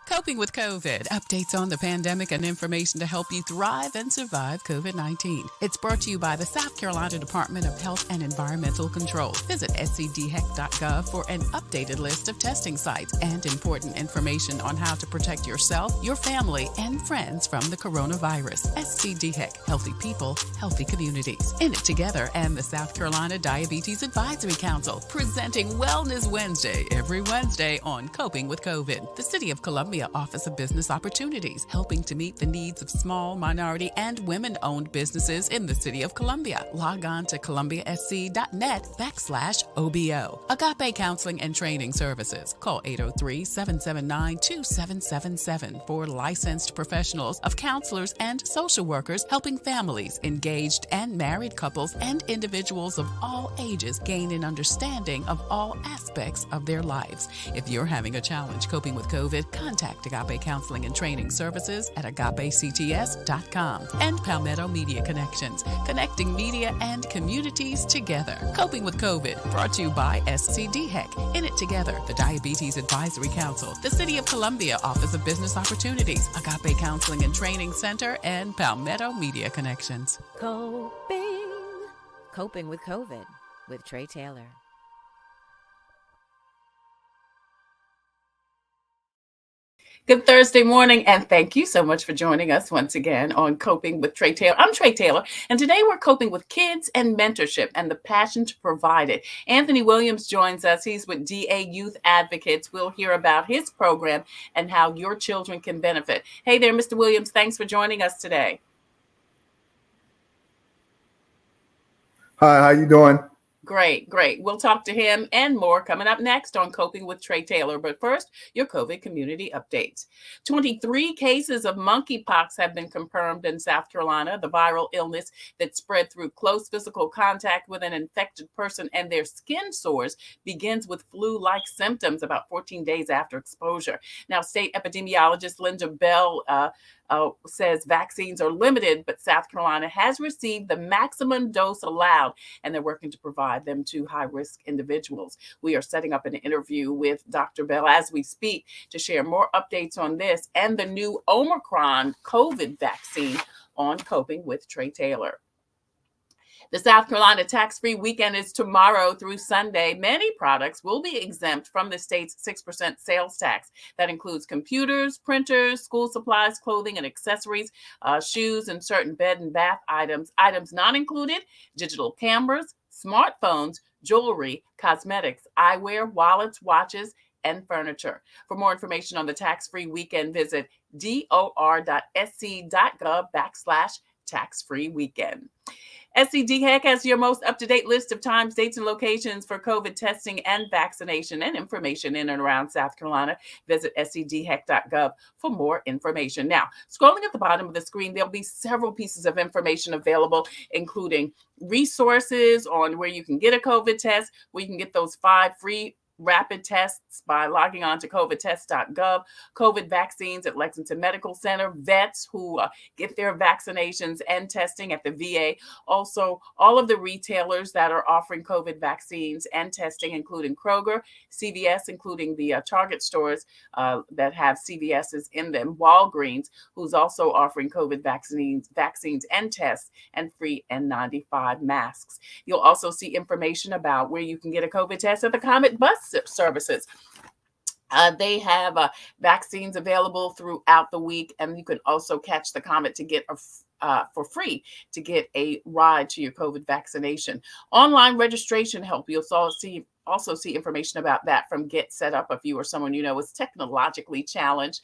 Coping with COVID, updates on the pandemic and information to help you thrive and survive COVID-19. It's brought to you by the South Carolina Department of Health and Environmental Control. Visit scdheck.gov for an updated list of testing sites and important information on how to protect yourself, your family, and friends from the coronavirus. SCDHEC, healthy people, healthy communities. In it together and the South Carolina Diabetes Advisory Council, presenting Wellness Wednesday every Wednesday on Coping with COVID. The City of Columbia Office of Business Opportunities, helping to meet the needs of small, minority, and women-owned businesses in the City of Columbia. Log on to columbiasc.net/OBO. Agape Counseling and Training Services. Call 803-779-2777 for licensed professionals of counselors and social workers helping families, engaged and married couples, and individuals of all ages gain an understanding of all aspects of their lives. If you're having a challenge coping with COVID, contact Agape Counseling and Training Services at agapects.com. And Palmetto Media Connections, connecting media and communities together. Coping with COVID, brought to you by SCDHEC. In it together, the Diabetes Advisory Council, the City of Columbia Office of Business Opportunities, Agape Counseling and Training Center, and Palmetto Media Connections. Coping with COVID with Tre Tailor. Good Thursday morning, and thank you so much for joining us once again on Coping with Tre Tailor. I'm Tre Tailor, and today we're coping with kids and mentorship and the passion to provide it. Anthony Williams joins us. He's with DA Youth Advocates. We'll hear about his program and how your children can benefit. Hey there, Mr. Williams. Thanks for joining us today. Hi, how you doing? Great. We'll talk to him and more coming up next on Coping with Tre Tailor. But first, your COVID community updates. 23 cases of monkeypox have been confirmed in South Carolina. The viral illness that spread through close physical contact with an infected person and their skin sores begins with flu-like symptoms about 14 days after exposure. Now, state epidemiologist Linda Bell says vaccines are limited, but South Carolina has received the maximum dose allowed, and they're working to provide them to high-risk individuals. We are setting up an interview with Dr. Bell as we speak to share more updates on this and the new Omicron COVID vaccine on Coping with Tre Tailor. The South Carolina tax-free weekend is tomorrow through Sunday. Many products will be exempt from the state's 6% sales tax. That includes computers, printers, school supplies, clothing and accessories, shoes, and certain bed and bath items. Items not included: digital cameras, smartphones, jewelry, cosmetics, eyewear, wallets, watches, and furniture. For more information on the tax-free weekend, visit dor.sc.gov/tax-free weekend. SCDHEC has your most up-to-date list of times, dates, and locations for COVID testing and vaccination and information in and around South Carolina. Visit scdheck.gov for more information. Now, scrolling at the bottom of the screen, there'll be several pieces of information available, including resources on where you can get a COVID test, where you can get those 5 free rapid tests by logging on to covidtest.gov, COVID vaccines at Lexington Medical Center, vets who get their vaccinations and testing at the VA. Also, all of the retailers that are offering COVID vaccines and testing, including Kroger, CVS, including the Target stores that have CVS's in them, Walgreens, who's also offering COVID vaccines and tests, and free N95 masks. You'll also see information about where you can get a COVID test at the Comet Bus services. They have vaccines available throughout the week, and you can also catch the Comet to get for free to get a ride to your COVID vaccination. Online registration help. You'll also see information about that from Get Set Up if you or someone you know is technologically challenged.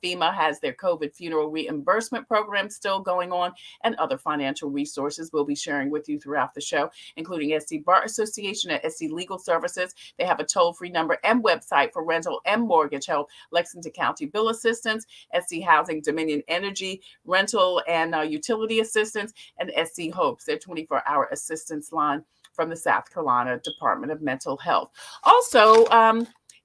FEMA has their COVID funeral reimbursement program still going on, and other financial resources we'll be sharing with you throughout the show, including SC Bar Association and SC Legal Services. They have a toll-free number and website for rental and mortgage help, Lexington County Bill Assistance, SC Housing Dominion Energy, rental and utility assistance, and SC Hopes, their 24-hour assistance line from the South Carolina Department of Mental Health. Also,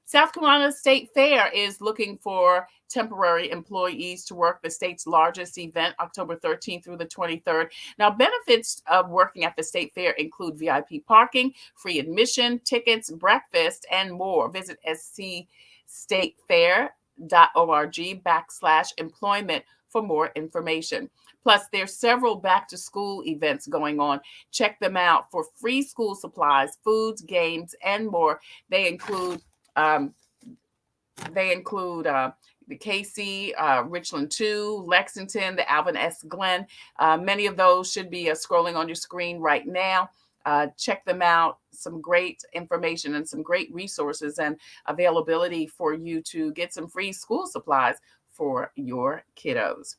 South Carolina State Fair is looking for temporary employees to work the state's largest event, October 13th through the 23rd. Now, benefits of working at the State Fair include VIP parking, free admission, tickets, breakfast, and more. Visit scstatefair.com ted.org/employment for more information. Plus, there's several back to school events going on. Check them out for free school supplies, foods, games, and more. They include the KC, Richland 2, Lexington, the Alvin S. Glenn. Many of those should be scrolling on your screen right now. Check them out. Some great information and some great resources and availability for you to get some free school supplies for your kiddos.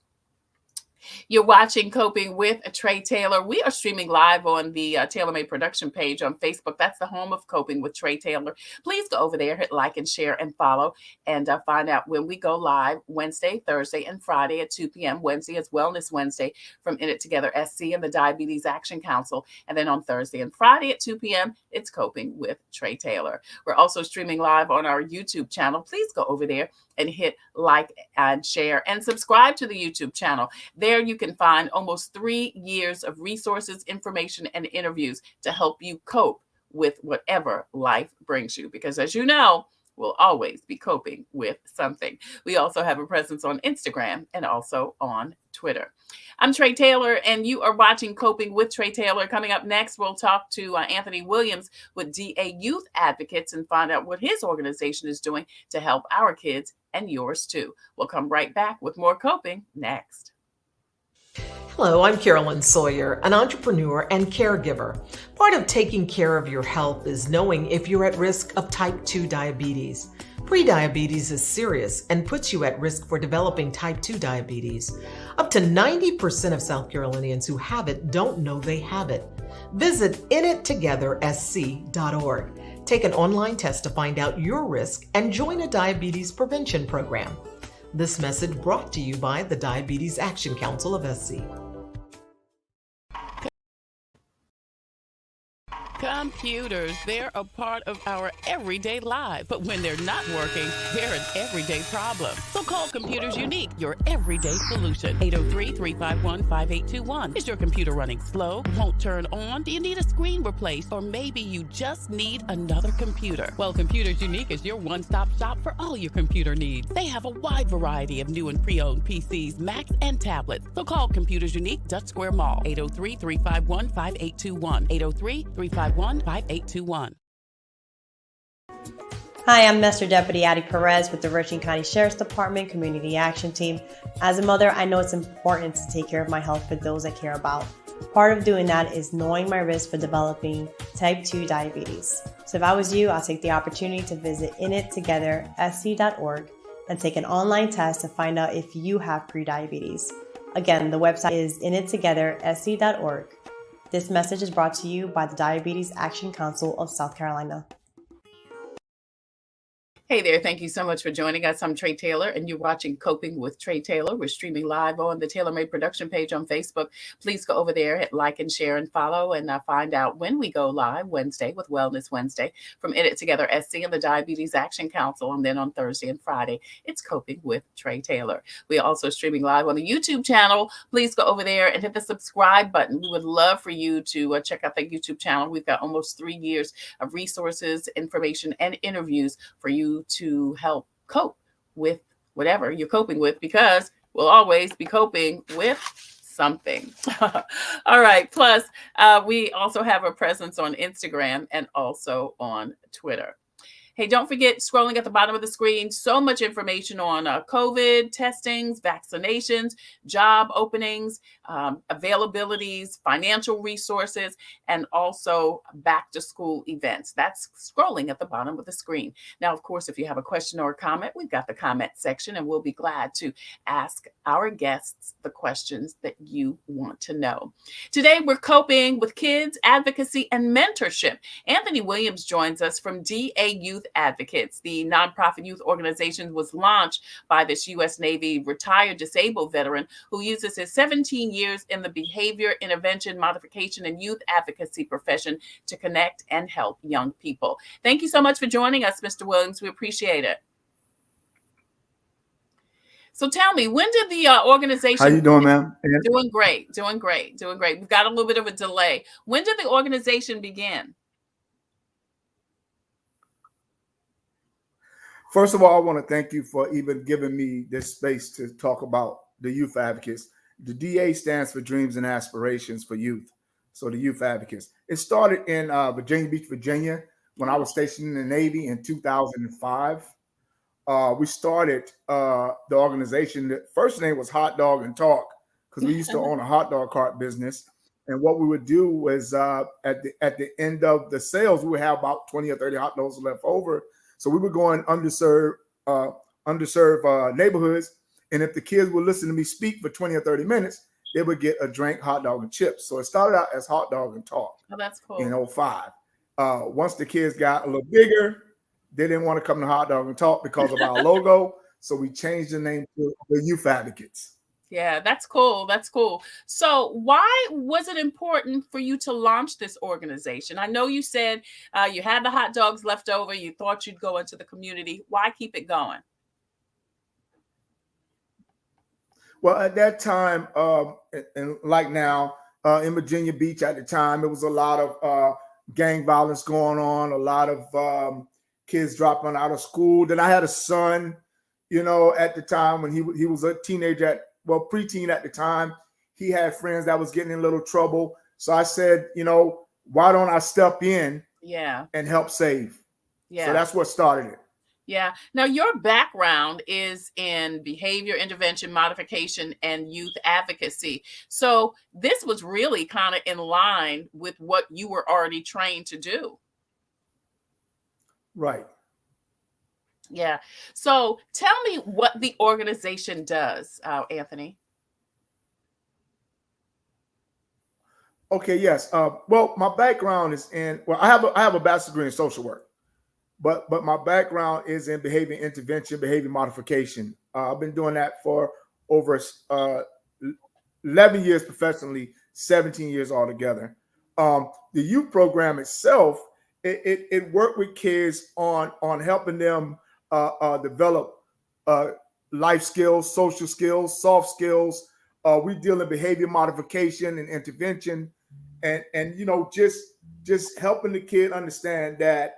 You're watching Coping with Tre Tailor. We are streaming live on the TailorMade production page on Facebook. That's the home of Coping with Tre Tailor. Please go over there, hit like and share and follow, and find out when we go live Wednesday, Thursday, and Friday at 2 p.m. Wednesday is Wellness Wednesday from In It Together SC and the Diabetes Action Council. And then on Thursday and Friday at 2 p.m., it's Coping with Tre Tailor. We're also streaming live on our YouTube channel. Please go over there and hit like and share and subscribe to the YouTube channel. There you can find almost 3 years of resources, information, and interviews to help you cope with whatever life brings you. Because as you know, we'll always be coping with something. We also have a presence on Instagram and also on Twitter. I'm Tre Tailor, and you are watching Coping with Tre Tailor. Coming up next, we'll talk to Anthony Williams with DA Youth Advocates and find out what his organization is doing to help our kids and yours too. We'll come right back with more Coping next. Hello, I'm Carolyn Sawyer, an entrepreneur and caregiver. Part of taking care of your health is knowing if you're at risk of type 2 diabetes. Prediabetes is serious and puts you at risk for developing type 2 diabetes. Up to 90% of South Carolinians who have it don't know they have it. Visit inittogethersc.org. Take an online test to find out your risk and join a diabetes prevention program. This message brought to you by the Diabetes Action Council of SC. Computers, they're a part of our everyday lives, but when they're not working, they're an everyday problem. So call Computers Unique, your everyday solution. 803-351-5821. Is your computer running slow? Won't turn on? Do you need a screen replaced? Or maybe you just need another computer? Well, Computers Unique is your one-stop shop for all your computer needs. They have a wide variety of new and pre-owned PCs, Macs, and tablets. So call Computers Unique, Dutch Square Mall. 803-351-5821. 803-351-5821. Hi, I'm Master Deputy Addie Perez with the Richland County Sheriff's Department Community Action Team. As a mother, I know it's important to take care of my health for those I care about. Part of doing that is knowing my risk for developing type 2 diabetes. So if I was you, I'll take the opportunity to visit inittogethersc.org and take an online test to find out if you have prediabetes. Again, the website is inittogethersc.org. This message is brought to you by the Diabetes Action Council of South Carolina. Hey there, thank you so much for joining us. I'm Tre Tailor, and you're watching Coping with Tre Tailor. We're streaming live on the TailorMade production page on Facebook. Please go over there, hit like and share and follow, and find out when we go live Wednesday with Wellness Wednesday from In It Together SC and the Diabetes Action Council. And then on Thursday and Friday, it's Coping with Tre Tailor. We are also streaming live on the YouTube channel. Please go over there and hit the subscribe button. We would love for you to check out the YouTube channel. We've got almost 3 years of resources, information, and interviews for you to help cope with whatever you're coping with, because we'll always be coping with something. All right. Plus, we also have a presence on Instagram and also on Twitter. Hey, don't forget, scrolling at the bottom of the screen, so much information on COVID testings, vaccinations, job openings, availabilities, financial resources, and also back to school events. That's scrolling at the bottom of the screen. Now, of course, if you have a question or a comment, we've got the comment section, and we'll be glad to ask our guests the questions that you want to know. Today, we're coping with kids, advocacy, and mentorship. Anthony Williams joins us from DA Youth Advocates. The nonprofit youth organization was launched by this U.S. Navy retired disabled veteran who uses his 17 years in the behavior intervention, modification, and youth advocacy profession to connect and help young people. Thank you so much for joining us, Mr. Williams. We appreciate it. So tell me, when did the organization... How you doing, ma'am? Doing great. We've got a little bit of a delay. When did the organization begin? First of all, I want to thank you for even giving me this space to talk about the youth advocates. The DA stands for Dreams and Aspirations for Youth. So the youth advocates. It started in Virginia Beach, Virginia, when I was stationed in the Navy in 2005. We started the organization. The first name was Hot Dog and Talk because we used to own a hot dog cart business. And what we would do was at the end of the sales, we would have about 20 or 30 hot dogs left over. So we would go in underserved neighborhoods. And if the kids would listen to me speak for 20 or 30 minutes, they would get a drink, hot dog, and chips. So it started out as Hot Dog and Talk. Oh, that's cool. In 2005. Once the kids got a little bigger, they didn't want to come to Hot Dog and Talk because of our logo. So we changed the name to the Youth Advocates. Yeah, that's cool. That's cool. So why was it important for you to launch this organization? I know you said you had the hot dogs left over. You thought you'd go into the community. Why keep it going? Well, at that time, and like now, in Virginia Beach at the time, it was a lot of gang violence going on, a lot of kids dropping out of school. Then I had a son, at the time when he was a teenager, preteen at the time. He had friends that was getting in a little trouble. So I said, why don't I step in and help save? Yeah. So that's what started it. Yeah. Now, your background is in behavior intervention, modification, and youth advocacy. So this was really kind of in line with what you were already trained to do. Right. Yeah. So tell me what the organization does, Anthony. Okay. Yes. My background is I have a bachelor's degree in social work. But my background is in behavior intervention, behavior modification. I've been doing that for over 11 years professionally, 17 years altogether. The youth program itself, it worked with kids on helping them develop life skills, social skills, soft skills. We deal in behavior modification and intervention, and just helping the kid understand that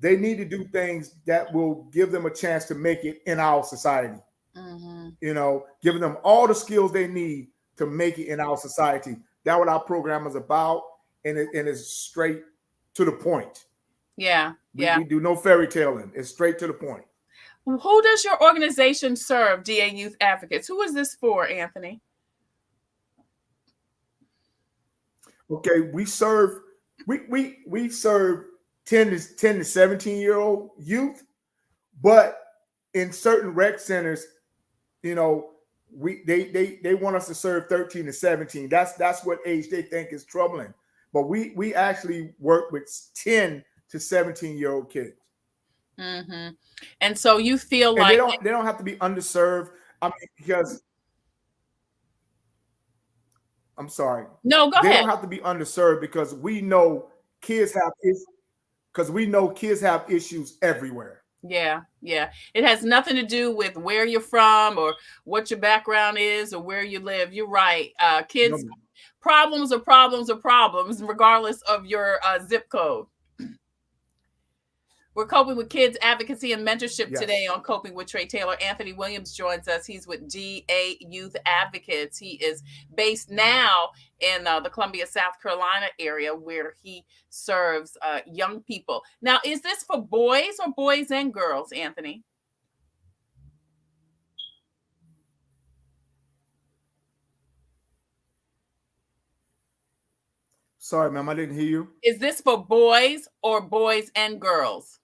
they need to do things that will give them a chance to make it in our society. Mm-hmm. Giving them all the skills they need to make it in our society. That's what our program is about, and it's straight to the point. Yeah, we do no fairy tailing. It's straight to the point. Who does your organization serve, DA Youth Advocates? Who is this for, Anthony? Okay, we serve 10 to 17-year-old youth, but in certain rec centers, they want us to serve 13 to 17. That's what age they think is troubling. But we actually work with 10 to 17-year-old kids. Mm-hmm. And so you feel and like they don't have to be underserved. Because I'm sorry. No, go ahead. They don't have to be underserved because we know kids have issues everywhere. Yeah. It has nothing to do with where you're from or what your background is or where you live. You're right. Kids, problems are problems, regardless of your zip code. We're coping with kids advocacy and mentorship today on Coping with Tre Tailor. Anthony Williams joins us. He's with DA Youth Advocates. He is based now in the Columbia, South Carolina area where he serves young people. Now, is this for boys or boys and girls, Anthony? Sorry, ma'am, I didn't hear you. Is this for boys or boys and girls?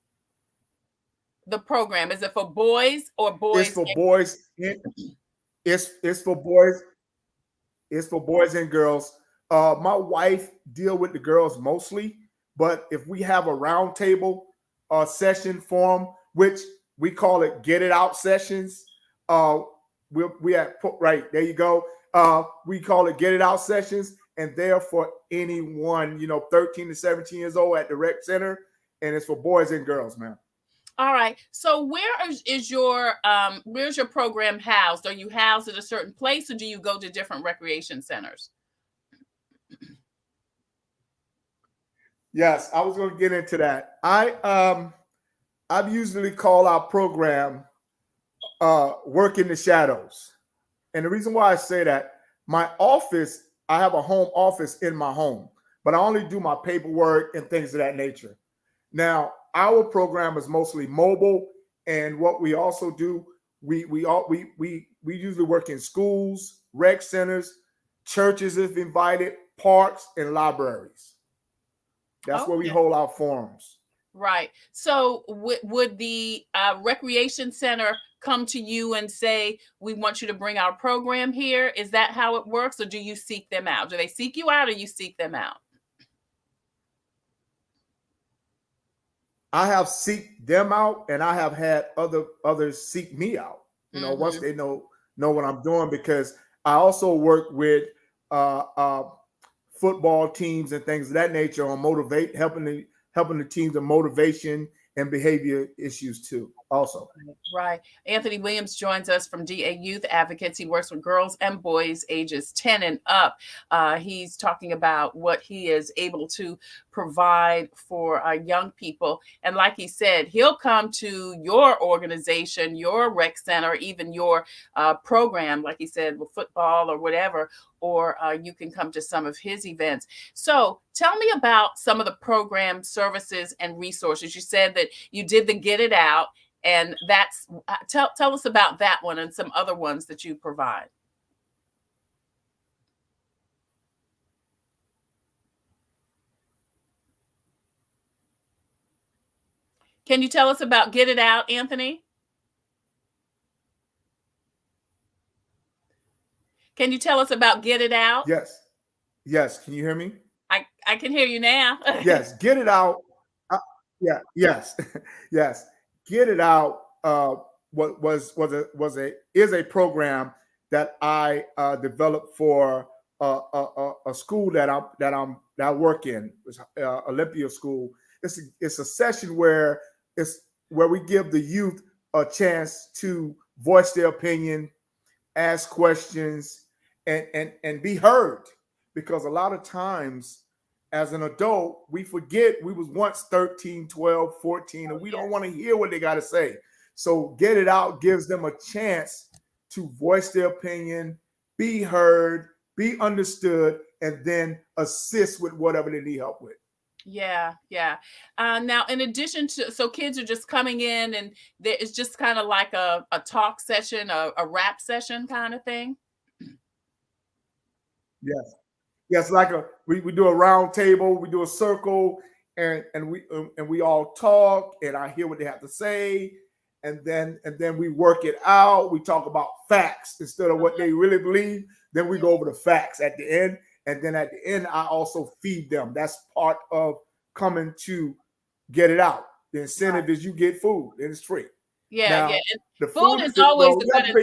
The program, is it for boys or boys? It's for boys. It's for boys. It's for boys and girls. My wife deal with the girls mostly, but if we have a roundtable session forum, which we call it "Get It Out" sessions, we at right there. You go. We call it "Get It Out" sessions, and they're for anyone 13 to 17 years old at the rec center, and it's for boys and girls, man. All right. So where's your program housed? Are you housed at a certain place, or do you go to different recreation centers? Yes, I was going to get into that. I've usually call our program work in the shadows. And the reason why I say that, my office, I have a home office in my home, but I only do my paperwork and things of that nature. Now, our program is mostly mobile, and what we also do, we usually work in schools, rec centers, churches if invited, parks, and libraries. That's where we Okay. hold our forums. Right. So would the recreation center come to you and say, we want you to bring our program here? Is that how it works? Or do you seek them out? Do they seek you out or you seek them out? I have seeked them out, and I have had others seek me out. Once they know what I'm doing, because I also work with uh, uh, football teams and things of that nature on helping the teams of motivation and behavior issues too. Also, Right. Anthony Williams joins us from DA Youth Advocates. He works with girls and boys ages 10 and up. He's talking about what he is able to provide for young people. And like he said, he'll come to your organization, your rec center, even your program, like he said, with football or whatever, or you can come to some of his events. So tell me about some of the program services and resources. You said that you did the Get It Out, and that's tell us about that one and some other ones that you provide. Can you tell us about Get It Out, Anthony? Can you tell us about Get It Out? yes. Can you hear me? I can hear you now. Yes, Get It Out. Yes, yes. Get It Out. What is a program that I developed for a school that I work in, Olympia School. It's a session where we give the youth a chance to voice their opinion, ask questions, and be heard. Because a lot of times as an adult, we forget we was once 13, 12, 14, and we don't want to hear what they got to say. So Get It Out gives them a chance to voice their opinion, be heard, be understood, and then assist with whatever they need help with. Yeah. Now, in addition to, so kids are just coming in and it's just kind of like a talk session, a rap session kind of thing. Yes. Yes, like we do a round table, we do a circle, and we all talk, and I hear what they have to say, and then we work it out. We talk about facts instead of what they really believe. Then we go over the facts at the end, and then at the end, I also feed them. That's part of coming to Get It Out. The incentive is you get food, and it's free. Yeah. The food is always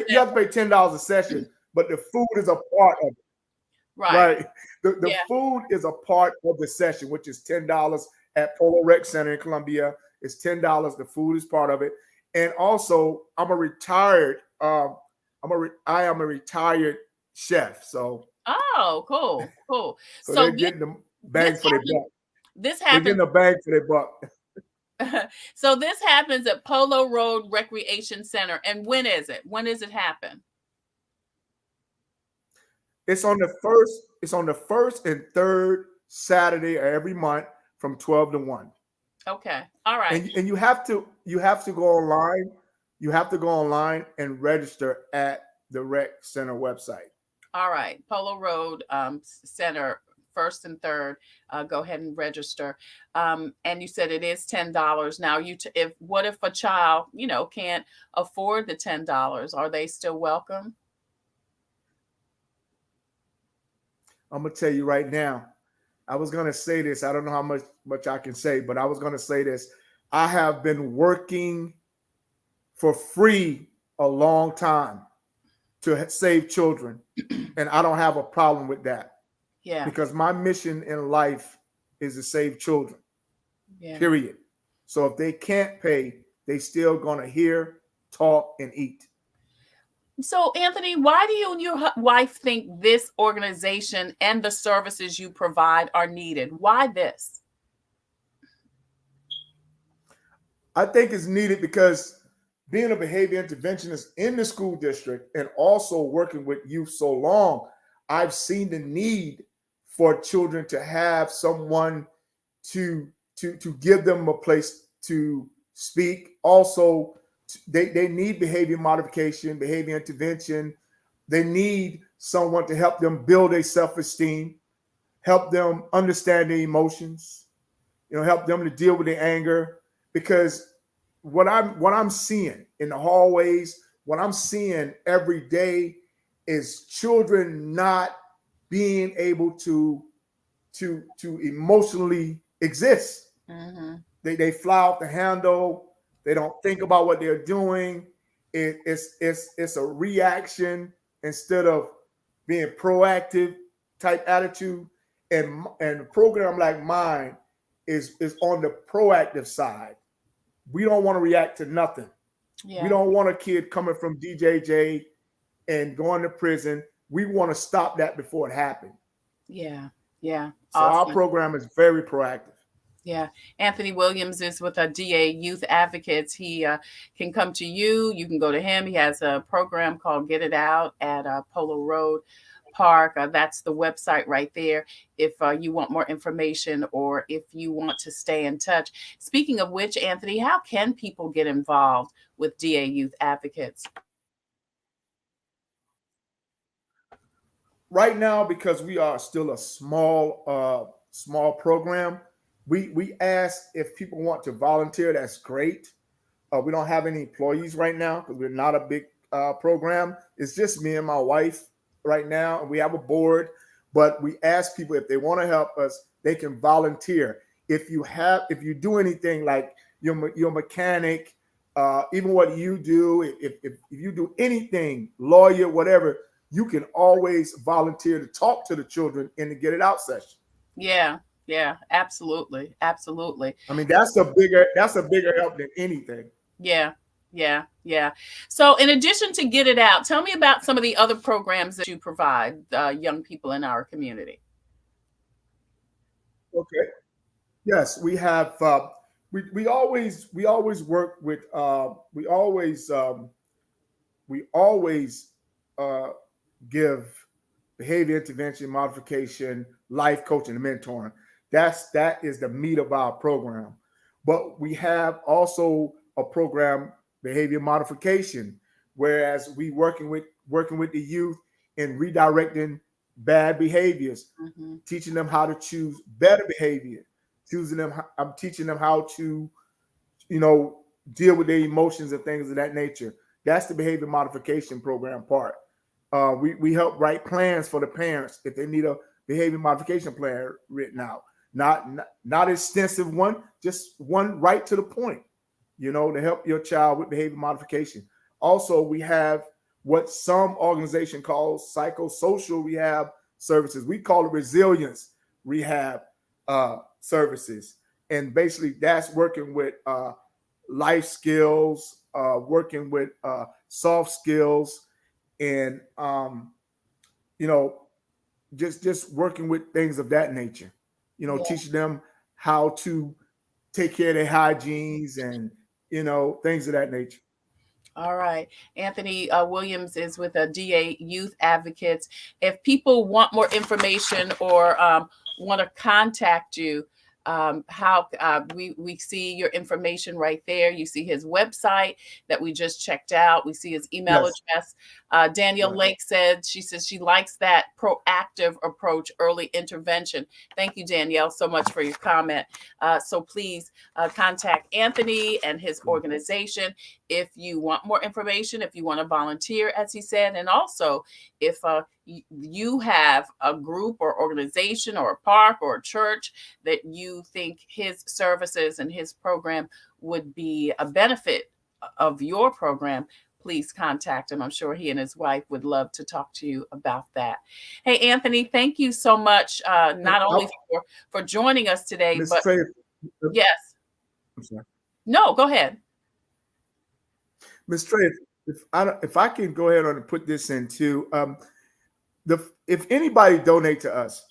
you have to pay $10 a session, but the food is a part of it. Right. The food is a part of the session, which is $10 at Polo Rec Center in Columbia. It's $10. The food is part of it. And also, I am a retired chef. So Cool. So they're getting the bang for their buck. They're getting the bang for their buck. So this happens at Polo Road Recreation Center. And when is it? When does it happen? It's on the first and third Saturday of every month from 12 to 1. Okay. All right. And you have to go online. You have to go online and register at the rec center website. All right. Polo Road Center, first and third. Go ahead and register. And you said it is $10. Now, what if a child, can't afford the $10? Are they still welcome? I'm gonna tell you right now. I was gonna say this. I don't know how much I can say, but I was gonna say this. I have been working for free a long time to save children, and I don't have a problem with that. Yeah. Because my mission in life is to save children. Yeah. Period. So if they can't pay, they still gonna hear, talk, and eat. So, Anthony, why do you and your wife think this organization and the services you provide are needed? Why this? I think it's needed because being a behavior interventionist in the school district and also working with youth so long, I've seen the need for children to have someone to give them a place to speak. Also, they need behavior modification, behavior intervention. They need someone to help them build a self-esteem, help them understand their emotions, help them to deal with their anger. Because what I'm seeing in the hallways, what I'm seeing every day is children not being able to emotionally exist. Mm-hmm. They fly off the handle. They don't think about what they're doing. It's a reaction instead of being proactive type attitude. And a program like mine is on the proactive side. We don't want to react to nothing. Yeah. We don't want a kid coming from DJJ and going to prison. We want to stop that before it happened. Yeah. Yeah. So Awesome. our program is very proactive. Yeah. Anthony Williams is with DA Youth Advocates. He can come to you. You can go to him. He has a program called Get It Out at Polo Road Park. That's the website right there if you want more information or if you want to stay in touch. Speaking of which, Anthony, how can people get involved with DA Youth Advocates? Right now, because we are still a small program, we ask if people want to volunteer. That's great. We don't have any employees right now because we're not a big program. It's just me and my wife right now, and we have a board. But we ask people if they want to help us, they can volunteer. If you do anything like your mechanic, even what you do, if you do anything, lawyer, whatever, you can always volunteer to talk to the children in the Get It Out session. Yeah, absolutely. Absolutely. I mean, that's a bigger help than anything. Yeah. So in addition to Get It Out, tell me about some of the other programs that you provide young people in our community. Okay. Yes, we have. We always work with. We always give behavior intervention, modification, life coaching, and mentoring. That is the meat of our program. But we have also a program, behavior modification, whereas we working with the youth in redirecting bad behaviors, teaching them how to choose better behavior, I'm teaching them how to, deal with their emotions and things of that nature. That's the behavior modification program part. We help write plans for the parents if they need a behavior modification plan written out. Not extensive one, just one right to the point, to help your child with behavior modification. Also, we have what some organization calls psychosocial rehab services. We call it resilience rehab services. And basically that's working with life skills, working with soft skills, and just working with things of that nature. Teaching them how to take care of their hygienes and things of that nature. All right. Anthony Williams is with DA Youth Advocates. If people want more information or want to contact you, how we see your information right there. You see his website that we just checked out. We see his email address. Danielle Lake said she likes that proactive approach, early intervention. Thank you, Danielle, so much for your comment. So please contact Anthony and his organization if you want more information, if you want to volunteer, as he said, and also if you have a group or organization or a park or a church that you think his services and his program would be a benefit of your program, please contact him. I'm sure he and his wife would love to talk to you about that. Hey, Anthony, thank you so much, not only for joining us today, Ms. but Trey, yes. I'm sorry. No, go ahead. Ms. Trey, if I can go ahead and put this in too, if anybody donate to us,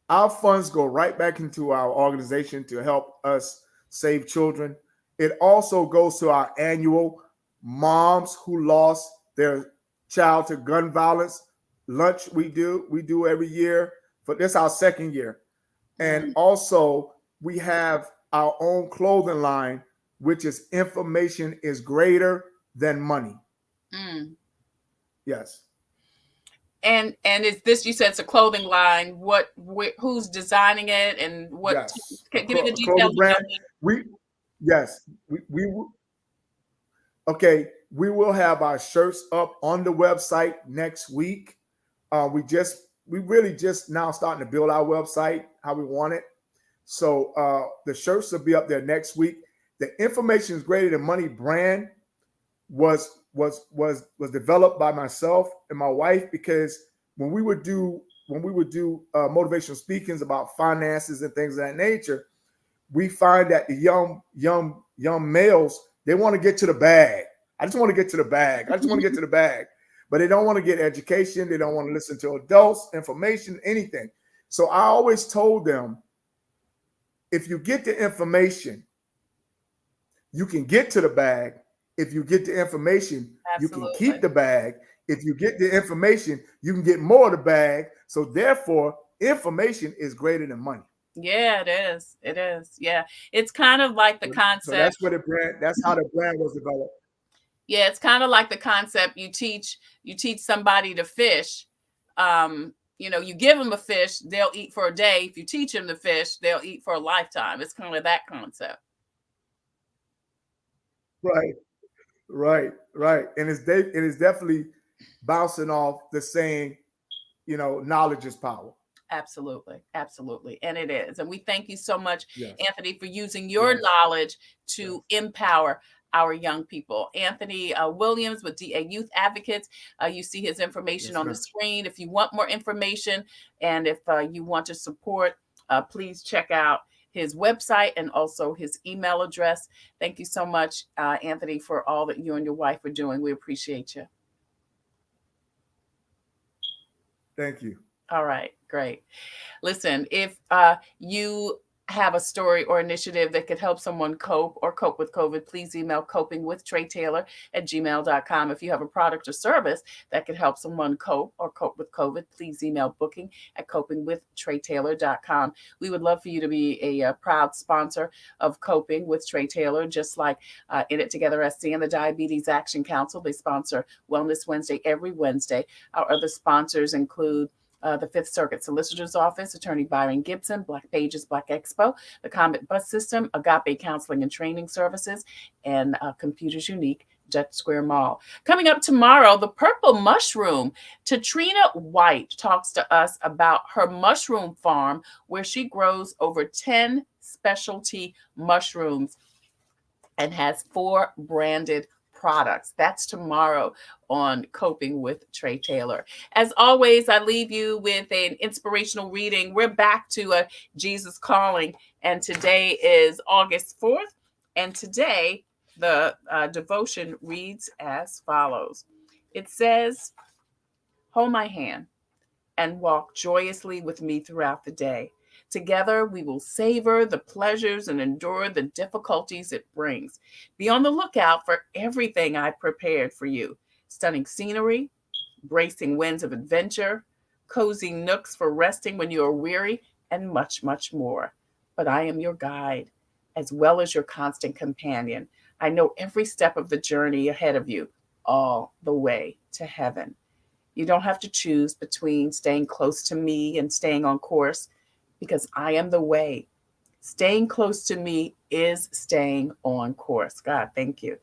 our funds go right back into our organization to help us save children. It also goes to our annual Moms Who Lost Their Child to Gun Violence lunch we do every year. But this is our second year. And also we have our own clothing line, which is information is greater than money. Yes. And is this, you said it's a clothing line? Who's designing it, and what? Yes. Give me the Clothing details. brand. We okay. We will have our shirts up on the website next week. We really just now starting to build our website how we want it. So the shirts will be up there next week. The information is greater than money brand was developed by myself and my wife, because when we would do motivational speakings about finances and things of that nature, we find that the young males, they want to get to the bag. I just want to get to the bag. I just want to get to the bag. But they don't want to get education. They don't want to listen to adults, information, anything. So I always told them, if you get the information, you can get to the bag. If you get the information, Absolutely. You can keep the bag. If you get the information, you can get more of the bag. So therefore, information is greater than money. Yeah, it is. It is. Yeah. It's kind of like the concept. So that's how the brand was developed. Yeah, it's kind of like the concept you teach somebody to fish. You give them a fish, they'll eat for a day. If you teach them to fish, they'll eat for a lifetime. It's kind of that concept. Right. And it's definitely bouncing off the saying, knowledge is power. Absolutely. And it is. And we thank you so much, Yes. Anthony, for using your knowledge to empower our young people. Anthony Williams with DA Youth Advocates. You see his information on the screen. If you want more information, and if you want to support, please check out his website and also his email address. Thank you so much, Anthony, for all that you and your wife are doing. We appreciate you. Thank you. All right, great. Listen, if you have a story or initiative that could help someone cope with COVID, please email copingwithtretailer@gmail.com. If you have a product or service that could help someone cope with COVID, please email booking@copingwithtretailer.com. We would love for you to be a proud sponsor of Coping with Tre Tailor, just like In It Together SC and the Diabetes Action Council. They sponsor Wellness Wednesday every Wednesday. Our other sponsors include the Fifth Circuit Solicitor's Office, Attorney Byron Gibson, Black Pages, Black Expo, the Comet Bus System, Agape Counseling and Training Services, and Computers Unique, Dutch Square Mall. Coming up tomorrow, the Purple Mushroom. Tatrina White talks to us about her mushroom farm, where she grows over 10 specialty mushrooms and has 4 branded products. That's tomorrow on Coping with Tre Tailor. As always, I leave you with an inspirational reading. We're back to Jesus Calling, and today is August 4th. And today, the devotion reads as follows. It says, "Hold my hand and walk joyously with me throughout the day. Together, we will savor the pleasures and endure the difficulties it brings. Be on the lookout for everything I prepared for you. Stunning scenery, bracing winds of adventure, cozy nooks for resting when you are weary, and much, much more. But I am your guide, as well as your constant companion. I know every step of the journey ahead of you, all the way to heaven. You don't have to choose between staying close to me and staying on course, because I am the way. Staying close to me is staying on course." God, thank you.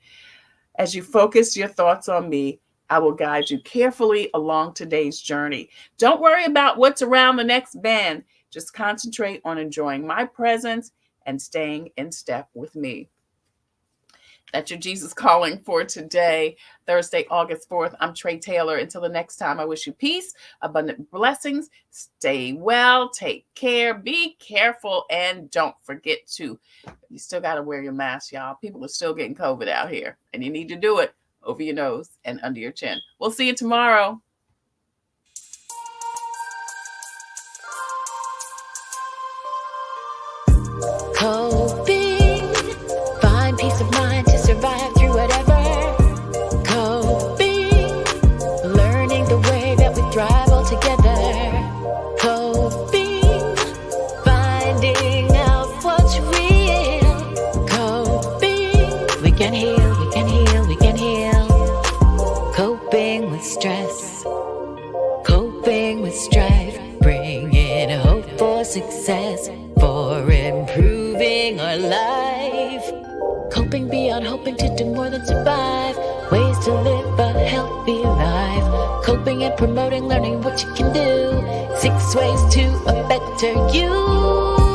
As you focus your thoughts on me, I will guide you carefully along today's journey. Don't worry about what's around the next bend. Just concentrate on enjoying my presence and staying in step with me. That's your Jesus Calling for today, Thursday, August 4th. I'm Tre Tailor. Until the next time, I wish you peace, abundant blessings. Stay well, take care, be careful, and don't forget to, you still got to wear your mask, y'all. People are still getting COVID out here, and you need to do it over your nose and under your chin. We'll see you tomorrow. Coping, find peace of mind. with stress, coping with strife, bringing hope for success, for improving our life. Coping beyond hoping to do more than survive, ways to live a healthy life. Coping and promoting, learning what you can do, 6 ways to a better you.